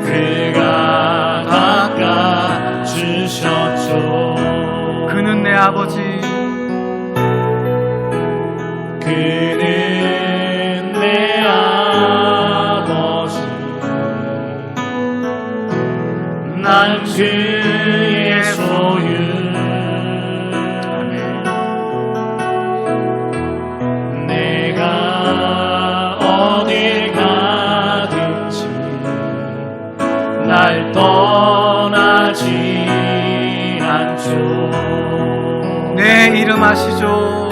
Speaker 2: 그가 닦아주셨죠.
Speaker 1: 그는 내 아버지,
Speaker 2: 그는 내 아버지, 난 그의 소유. 내가 어딜 가든지 날 떠나지 않죠.
Speaker 1: 내 이름 아시죠?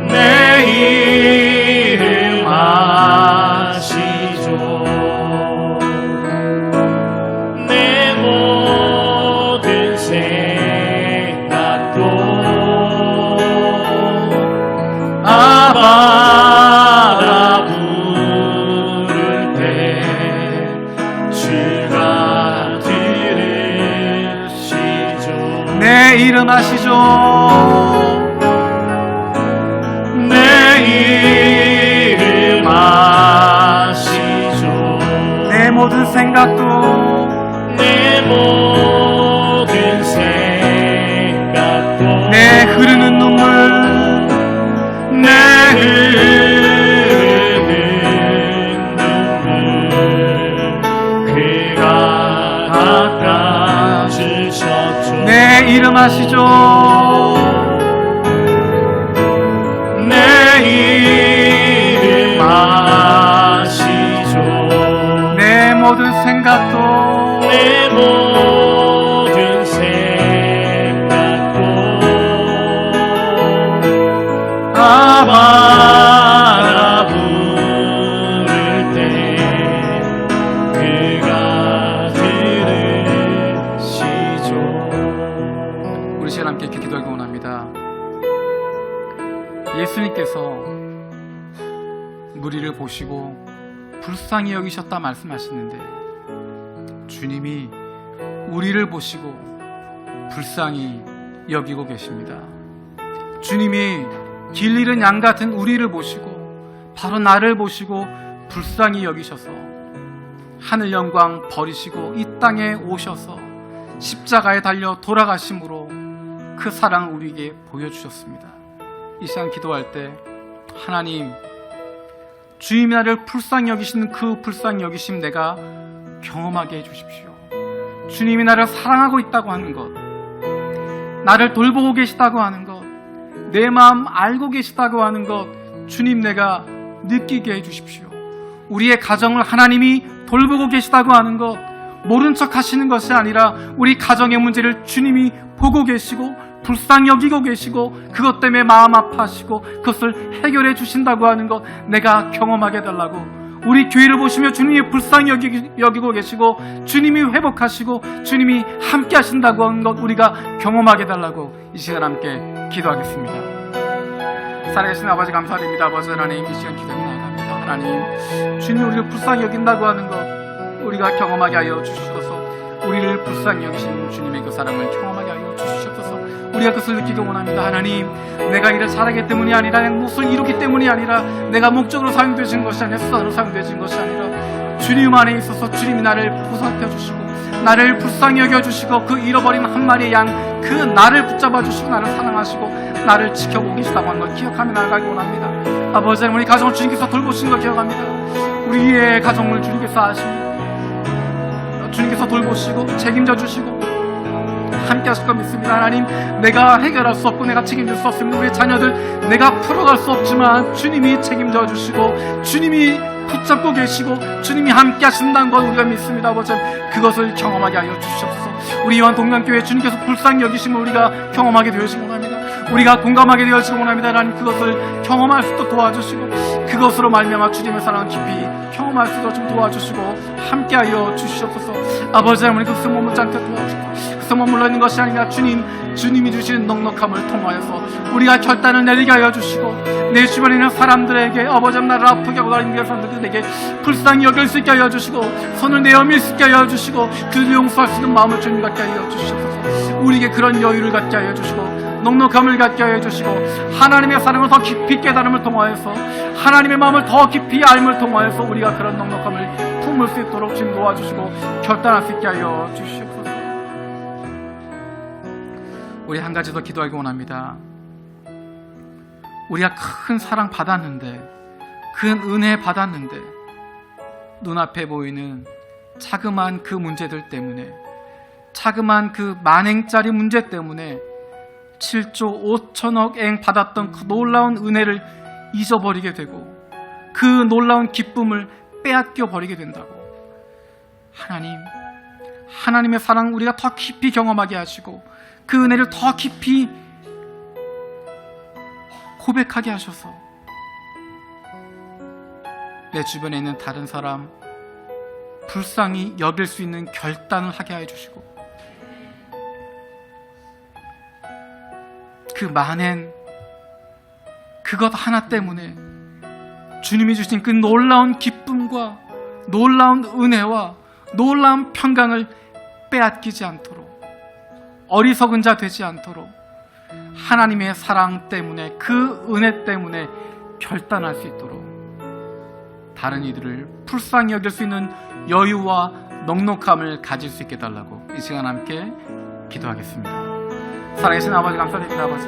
Speaker 2: 내 이름 아시죠. 내 모든 생각도 아바라 부를 때 주가 들으시죠.
Speaker 1: 내 이름 아시죠?
Speaker 2: 내 이름 아시죠.
Speaker 1: 내 모든 생각도,
Speaker 2: 내 모든 생각도,
Speaker 1: 내 흐르는 눈물,
Speaker 2: 내 흐르는 눈물 그가 닦아주셨죠.
Speaker 1: 내 이름 아시죠?
Speaker 2: 내 이름 아시죠.
Speaker 1: 내 모든 생각도,
Speaker 2: 내 모든 생각도 아바라 부를 때 그가 들으시죠.
Speaker 1: 우리 시간 함께 이렇게 기도하기 원합니다. 예수님께서 우리를 보시고 불쌍히 여기셨다 말씀하시는데, 주님이 우리를 보시고 불쌍히 여기고 계십니다. 주님이 길 잃은 양 같은 우리를 보시고 바로 나를 보시고 불쌍히 여기셔서 하늘 영광 버리시고 이 땅에 오셔서 십자가에 달려 돌아가심으로 그 사랑을 우리에게 보여주셨습니다. 이 시간 기도할 때 하나님, 주님이 나를 불쌍히 여기시는 그 불쌍히 여기심 내가 경험하게 해주십시오. 주님이 나를 사랑하고 있다고 하는 것, 나를 돌보고 계시다고 하는 것, 내 마음 알고 계시다고 하는 것, 주님 내가 느끼게 해주십시오. 우리의 가정을 하나님이 돌보고 계시다고 하는 것, 모른 척 하시는 것이 아니라 우리 가정의 문제를 주님이 보고 계시고 불쌍히 여기고 계시고 그것 때문에 마음 아파하시고 그것을 해결해 주신다고 하는 것 내가 경험하게 해달라고, 우리 교회를 보시며 주님이 불쌍히 여기고 계시고 주님이 회복하시고 주님이 함께 하신다고 하는 것 우리가 경험하게 해달라고 이 시간 함께 기도하겠습니다. 살아계신 아버지 감사드립니다. 아버지 하나님, 이 시간 기도해 나아갑니다. 하나님, 주님이 우리를 불쌍히 여긴다고 하는 것 우리가 경험하게 하여 주시옵소서. 우리를 불쌍히 여기신 주님의 그 사랑을 경험하게 하여 주시옵소서. 우리가 그것을 느끼기 원합니다. 하나님, 내가 일을 잘하기 때문이 아니라 내가 무엇을 이루기 때문이 아니라 내가 목적으로 사용되어진 것이 아니라 수단으로 사용되어진 것이 아니라 주님 안에 있어서 주님이 나를 보살펴 주시고 나를 불쌍히 여겨주시고 그 잃어버린 한 마리의 양 그 나를 붙잡아 주시고 나를 사랑하시고 나를 지켜보고 계시다고 하는 걸 기억하며 나아가기 원합니다. 아버지 하나님, 우리 가정을 주님께서 돌보시는 걸 기억합니다. 우리의 가정을 주님께서 아십니다. 주님께서 돌보시고 책임져 주시고 함께 하실 것 믿습니다. 하나님, 내가 해결할 수 없고 내가 책임질 수 없습니다. 우리의 자녀들 내가 풀어갈 수 없지만 주님이 책임져 주시고 주님이 붙잡고 계시고 주님이 함께 하신다는 것 우리가 믿습니다. 아버지, 그것을 경험하게 하여 주시옵소서. 우리 요한 동양교회 주님께서 불쌍히 여기심을 우리가 경험하게 되어지기 원합니다. 우리가 공감하게 되어지기 원합니다. 하나님, 그것을 경험할 수 있도록 도와주시고 그것으로 말미암아 주님의 사랑을 깊이 경험할 수 있도록 좀 도와주시고 함께 하여 주시옵소서. 아버지 하나님, 그것을 머물지 않게 도와주시고 그것을 머물러 있는 것이 아니라 주님이 주시는 넉넉함을 통하여서 우리가 결단을 내리게 하여 주시고 내 주변에 있는 사람들에게 아버지 하나님, 나를 아프게 하고 다니는 사람들에게 불쌍히 여길 수 있게 하여 주시고 손을 내어 밀 수 있게 하여 주시고 그들을 용서할 수 있는 마음을 주님 갖게 하여 주시옵소서. 우리에게 그런 여유를 갖게 하여 주시고 넉넉함을 갖게 하여 주시고 하나님의 사랑을 더 깊이 깨달음을 통하여서 하나님의 마음을 더 깊이 알음을 통하여서 우리가 그런 넉넉함을 품을 수 있도록 주님 도와주시고 결단할 수 있게 하여 주시옵소서. 우리 한 가지 더 기도하기 원합니다. 우리가 큰 사랑 받았는데, 큰 은혜 받았는데 눈앞에 보이는 자그마한 그 문제들 때문에, 자그마한 그 만행짜리 문제 때문에 7조 5천억 행 받았던 그 놀라운 은혜를 잊어버리게 되고 그 놀라운 기쁨을 빼앗겨 버리게 된다고. 하나님의 사랑 우리가 더 깊이 경험하게 하시고 그 은혜를 더 깊이 고백하게 하셔서 내 주변에 있는 다른 사람 불쌍히 여길 수 있는 결단을 하게 해주시고 그 만행 그것 하나 때문에 주님이 주신 그 놀라운 기쁨과 놀라운 은혜와 놀라운 평강을 빼앗기지 않도록, 어리석은 자 되지 않도록 하나님의 사랑 때문에, 그 은혜 때문에 결단할 수 있도록 다른 이들을 불쌍히 여길 수 있는 여유와 넉넉함을 가질 수 있게 해달라고 이 시간 함께 기도하겠습니다. 살아계신 아버지 감사드립니다. 아버지,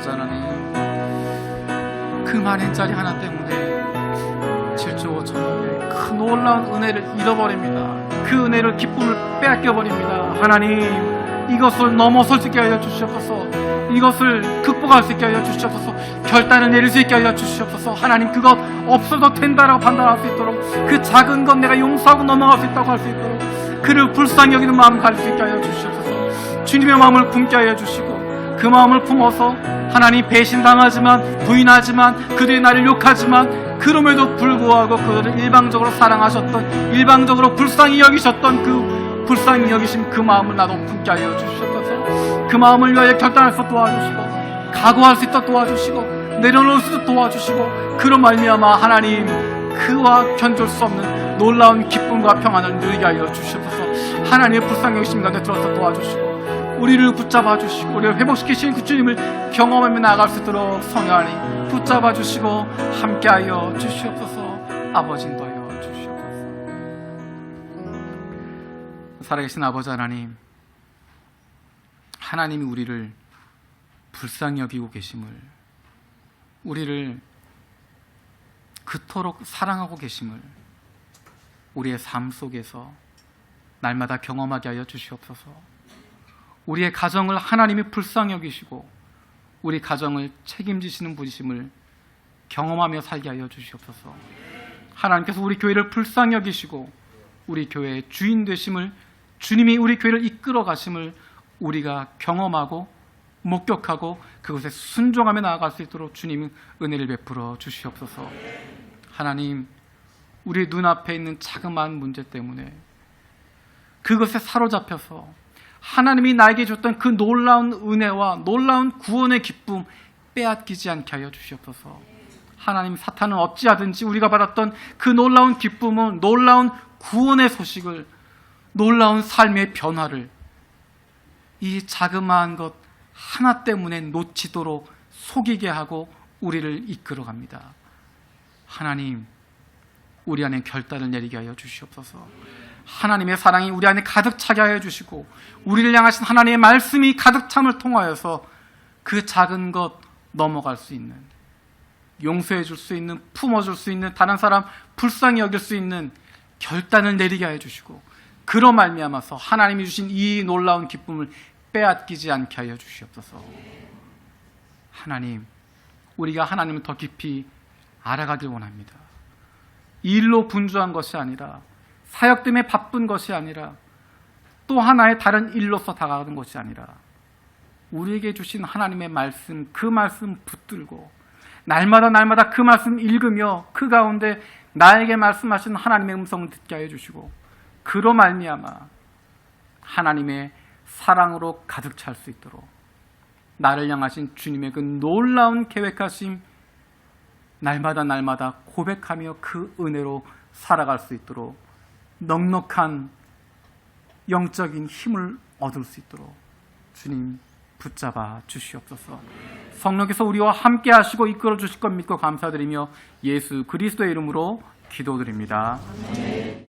Speaker 1: 하나님, 그 만행짜리 하나 때문에 7조 5천억의 그 놀라운 은혜를 잃어버립니다. 그 은혜를 기쁨을 빼앗겨버립니다. 하나님, 이것을 넘어설 수 있게 하여 주시옵소서. 이것을 극복할 수 있게 하여 주시옵소서. 결단을 내릴 수 있게 하여 주시옵소서. 하나님, 그것 없어도 된다라고 판단할 수 있도록, 그 작은 것 내가 용서하고 넘어갈 수 있다고 할 수 있도록 그를 불쌍히 여기는 마음을 가질 수 있게 하여 주시옵소서. 주님의 마음을 품게 하여 주시고 그 마음을 품어서 하나님, 배신당하지만, 부인하지만, 그들이 나를 욕하지만 그럼에도 불구하고 그들을 일방적으로 사랑하셨던, 일방적으로 불쌍히 여기셨던 그 불쌍히 여기신 그 마음을 나도 품게 하여 주시옵소서. 그 마음을 위하여 결단할 수 도와주시고 각오할 수 있도록 도와주시고 내려놓을 수 있도록 도와주시고 그런 말미암아 하나님, 그와 견줄 수 없는 놀라운 기쁨과 평안을 누리게 하여 주시옵소서. 하나님의 불쌍히 여기심 가운데 들어서 도와주시고 우리를 붙잡아 주시고 우리를 회복시키신 그 주님을 경험하며 나아갈 수 있도록 성령 하나님 붙잡아 주시고 함께하여 주시옵소서. 아버지 인도하여 주시옵소서. 살아계신 아버지 하나님, 하나님이 우리를 불쌍히 여기고 계심을, 우리를 그토록 사랑하고 계심을 우리의 삶 속에서 날마다 경험하게 하여 주시옵소서. 우리의 가정을 하나님이 불쌍히 여기시고 우리 가정을 책임지시는 분이심을 경험하며 살게 하여 주시옵소서. 하나님께서 우리 교회를 불쌍히 여기시고 우리 교회의 주인 되심을, 주님이 우리 교회를 이끌어 가심을 우리가 경험하고 목격하고 그것에 순종하며 나아갈 수 있도록 주님 은혜를 베풀어 주시옵소서. 하나님, 우리 눈앞에 있는 자그마한 문제 때문에 그것에 사로잡혀서 하나님이 나에게 줬던 그 놀라운 은혜와 놀라운 구원의 기쁨 빼앗기지 않게 하여 주시옵소서. 하나님, 사탄은 어찌하든지 우리가 받았던 그 놀라운 기쁨은, 놀라운 구원의 소식을, 놀라운 삶의 변화를 이 자그마한 것 하나 때문에 놓치도록 속이게 하고 우리를 이끌어갑니다. 하나님, 우리 안에 결단을 내리게 하여 주시옵소서. 하나님의 사랑이 우리 안에 가득 차게 하여 주시고 우리를 향하신 하나님의 말씀이 가득 참을 통하여서 그 작은 것 넘어갈 수 있는, 용서해 줄 수 있는, 품어줄 수 있는, 다른 사람 불쌍히 여길 수 있는 결단을 내리게 하여 주시고 그로 말미암아서 하나님이 주신 이 놀라운 기쁨을 빼앗기지 않게 하여 주시옵소서. 하나님, 우리가 하나님을 더 깊이 알아가길 원합니다. 일로 분주한 것이 아니라, 사역 때문에 바쁜 것이 아니라, 또 하나의 다른 일로서 다가가는 것이 아니라 우리에게 주신 하나님의 말씀, 그 말씀 붙들고 날마다 그 말씀 읽으며 그 가운데 나에게 말씀하신 하나님의 음성을 듣게 하여 주시고 그로 말미암아 하나님의 사랑으로 가득 찰 수 있도록 나를 향하신 주님의 그 놀라운 계획하심 날마다 고백하며 그 은혜로 살아갈 수 있도록 넉넉한 영적인 힘을 얻을 수 있도록 주님 붙잡아 주시옵소서. 성령께서 우리와 함께 하시고 이끌어 주실 것 믿고 감사드리며 예수 그리스도의 이름으로 기도드립니다.